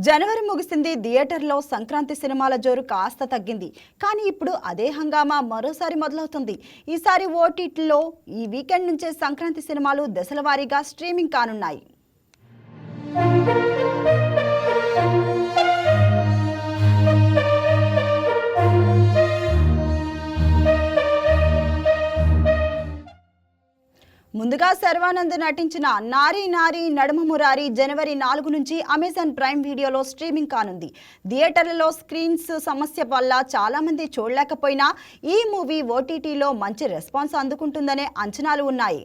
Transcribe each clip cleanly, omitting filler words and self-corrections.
జనవరి ముగిసింది. థియేటర్లో సంక్రాంతి సినిమాల జోరు కాస్త తగ్గింది. కానీ ఇప్పుడు అదే హంగామా మరోసారి మొదలవుతుంది. ఈసారి ఓటీటీలో ఈ వీకెండ్ నుంచే సంక్రాంతి సినిమాలు దశల వారీగా స్ట్రీమింగ్ కానున్నాయి. ముందుగా శర్వానంద్ నటించిన నారీ నారీ నడుమ మురారి జనవరి 4 నుంచి అమెజాన్ ప్రైమ్ వీడియోలో స్ట్రీమింగ్ కానుంది. థియేటర్లలో స్క్రీన్స్ సమస్య వల్ల చాలా మంది చూడలేకపోయినా ఈ మూవీ ఓటీటీలో మంచి రెస్పాన్స్ అందుకుంటుందనే అంచనాలు ఉన్నాయి.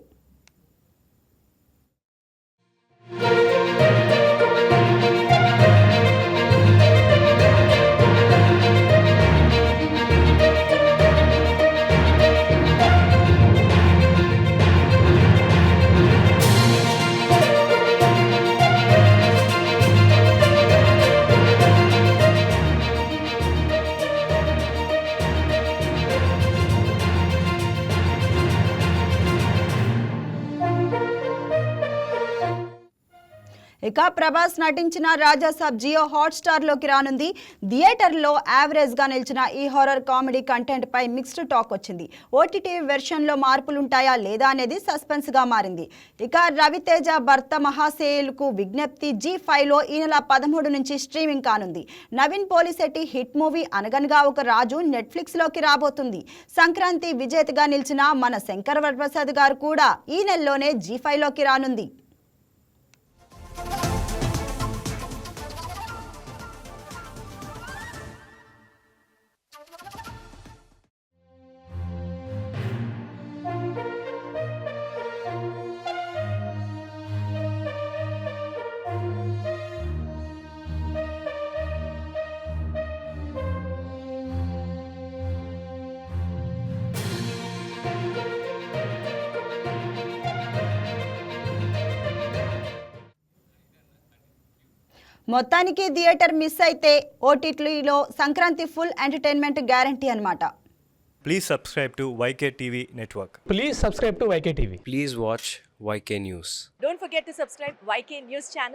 ఇక ప్రభాస్ నటించిన రాజాసాబ్ జియో హాట్స్టార్ లోకి రానుంది. థియేటర్లో యావరేజ్ గా నిలిచిన ఈ హారర్ కామెడీ కంటెంట్ పై మిక్స్డ్ టాక్ వచ్చింది. ఓటీటీ వెర్షన్ లో మార్పులుంటాయా లేదా అనేది సస్పెన్స్ గా మారింది. ఇక రవితేజ భర్త మహాసేయులకు విజ్ఞప్తి G5 లో ఈ నెల 13 నుంచి స్ట్రీమింగ్ కానుంది. నవీన్ పోలిశెట్టి హిట్ మూవీ అనగనగా ఒక రాజు నెట్ఫ్లిక్స్ లోకి రాబోతుంది. సంక్రాంతి విజేతగా నిలిచిన మన శంకర్ వరప్రసాద్ గారు కూడా ఈ నెలలోనే G5 లోకి రానుంది. మొత్తానికి థియేటర్ మిస్ అయితే ఓటీటీలో సంక్రాంతి ఫుల్ ఎంటర్టైన్మెంట్ గ్యారంటీ అన్నమాట. Please subscribe to YK TV Network. Please subscribe to YK TV. Please watch YK News. Don't forget to subscribe YK News channel.